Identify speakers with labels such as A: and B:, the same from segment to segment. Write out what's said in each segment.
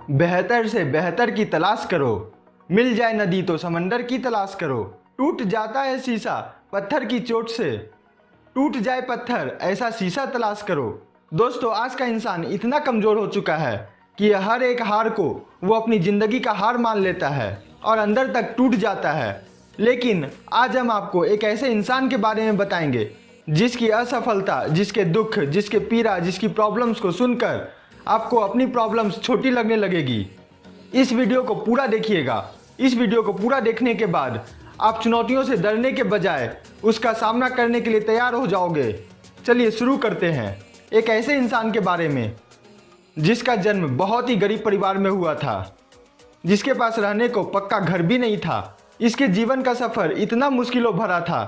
A: बेहतर से बेहतर की तलाश करो, मिल जाए नदी तो समंदर की तलाश करो। टूट जाता है शीशा पत्थर की चोट से, टूट जाए पत्थर ऐसा शीशा तलाश करो। दोस्तों, आज का इंसान इतना कमज़ोर हो चुका है कि हर एक हार को वो अपनी ज़िंदगी का हार मान लेता है और अंदर तक टूट जाता है। लेकिन आज हम आपको एक ऐसे इंसान के बारे में बताएंगे जिसकी असफलता, जिसके दुख, जिसके पीड़ा, जिसकी प्रॉब्लम्स को सुनकर आपको अपनी प्रॉब्लम्स छोटी लगने लगेगी। इस वीडियो को पूरा देखिएगा। इस वीडियो को पूरा देखने के बाद आप चुनौतियों से डरने के बजाय उसका सामना करने के लिए तैयार हो जाओगे। चलिए शुरू करते हैं एक ऐसे इंसान के बारे में जिसका जन्म बहुत ही गरीब परिवार में हुआ था, जिसके पास रहने को पक्का घर भी नहीं था। इसके जीवन का सफ़र इतना मुश्किलों भरा था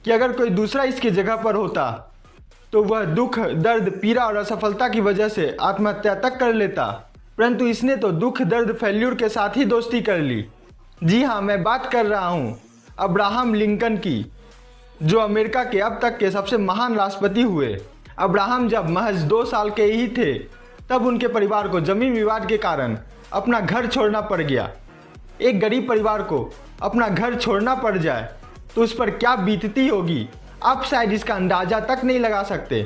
A: कि अगर कोई दूसरा इसकी जगह पर होता तो वह दुख, दर्द, पीड़ा और असफलता की वजह से आत्महत्या तक कर लेता। परंतु इसने तो दुख, दर्द, फेल्यूर के साथ ही दोस्ती कर ली। जी हाँ, मैं बात कर रहा हूँ अब्राहम लिंकन की, जो अमेरिका के अब तक के सबसे महान राष्ट्रपति हुए। अब्राहम जब महज 2 साल के ही थे तब उनके परिवार को जमीन विवाद के कारण अपना घर छोड़ना पड़ गया। एक गरीब परिवार को अपना घर छोड़ना पड़ जाए तो उस पर क्या बीतती होगी, आप शायद इसका अंदाजा तक नहीं लगा सकते।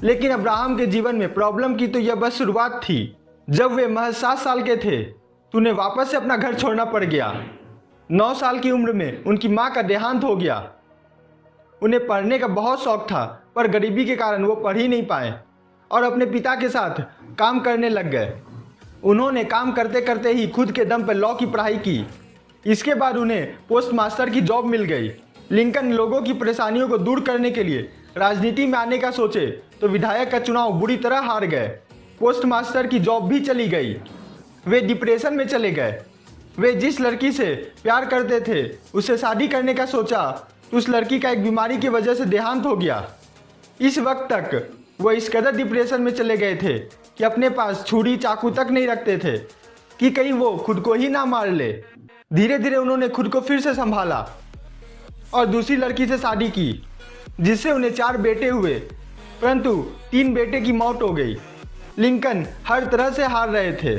A: लेकिन अब्राहम के जीवन में प्रॉब्लम की तो यह बस शुरुआत थी। जब वे महज 7 साल के थे तो उन्हें वापस से अपना घर छोड़ना पड़ गया। 9 साल की उम्र में उनकी माँ का देहांत हो गया। उन्हें पढ़ने का बहुत शौक था पर गरीबी के कारण वो पढ़ ही नहीं पाए और अपने पिता के साथ काम करने लग गए। उन्होंने काम करते करते ही खुद के दम पर लॉ की पढ़ाई की। इसके बाद उन्हें पोस्ट मास्टर की जॉब मिल गई। लिंकन लोगों की परेशानियों को दूर करने के लिए राजनीति में आने का सोचे तो विधायक का चुनाव बुरी तरह हार गए। पोस्ट मास्टर की जॉब भी चली गई। वे डिप्रेशन में चले गए। वे जिस लड़की से प्यार करते थे उससे शादी करने का सोचा तो उस लड़की का एक बीमारी की वजह से देहांत हो गया। इस वक्त तक वह इस कदर डिप्रेशन में चले गए थे कि अपने पास छुरी, चाकू तक नहीं रखते थे कि कहीं वो खुद को ही ना मार ले। धीरे धीरे उन्होंने खुद को फिर से संभाला और दूसरी लड़की से शादी की, जिससे उन्हें 4 बेटे हुए, परंतु 3 बेटे की मौत हो गई। लिंकन हर तरह से हार रहे थे,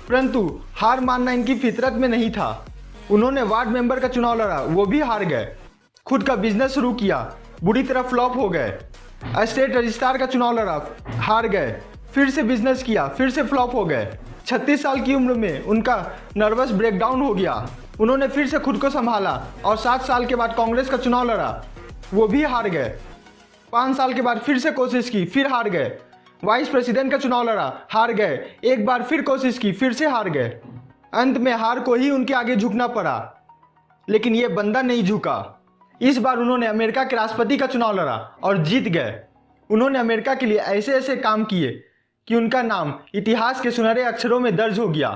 A: परंतु हार मानना इनकी फितरत में नहीं था। उन्होंने वार्ड मेंबर का चुनाव लड़ा, वो भी हार गए। खुद का बिजनेस शुरू किया, बुरी तरह फ्लॉप हो गए। स्टेट रजिस्ट्रार का चुनाव लड़ा, हार गए। फिर से बिजनेस किया, फिर से फ्लॉप हो गए। 36 साल की उम्र में उनका नर्वस ब्रेकडाउन हो गया। उन्होंने फिर से खुद को संभाला और 7 साल के बाद कांग्रेस का चुनाव लड़ा, वो भी हार गए। 5 साल के बाद फिर से कोशिश की, फिर हार गए। वाइस प्रेसिडेंट का चुनाव लड़ा, हार गए। एक बार फिर कोशिश की, फिर से हार गए। अंत में हार को ही उनके आगे झुकना पड़ा। लेकिन ये बंदा नहीं झुका। इस बार उन्होंने अमेरिका के राष्ट्रपति का चुनाव लड़ा और जीत गए। उन्होंने अमेरिका के लिए ऐसे ऐसे काम किए कि उनका नाम इतिहास के सुनहरे अक्षरों में दर्ज हो गया।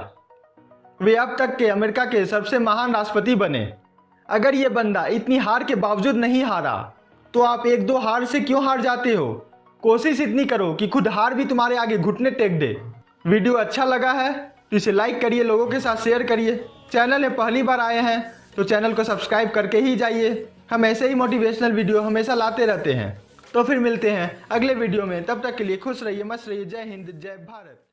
A: वे अब तक के अमेरिका के सबसे महान राष्ट्रपति बने। अगर ये बंदा इतनी हार के बावजूद नहीं हारा तो आप 1-2 हार से क्यों हार जाते हो? कोशिश इतनी करो कि खुद हार भी तुम्हारे आगे घुटने टेक दे। वीडियो अच्छा लगा है तो इसे लाइक करिए, लोगों के साथ शेयर करिए। चैनल में पहली बार आए हैं तो चैनल को सब्सक्राइब करके ही जाइए। हम ऐसे ही मोटिवेशनल वीडियो हमेशा लाते रहते हैं। तो फिर मिलते हैं अगले वीडियो में। तब तक के लिए खुश रहिए, मस्त रहिए। जय हिंद, जय भारत।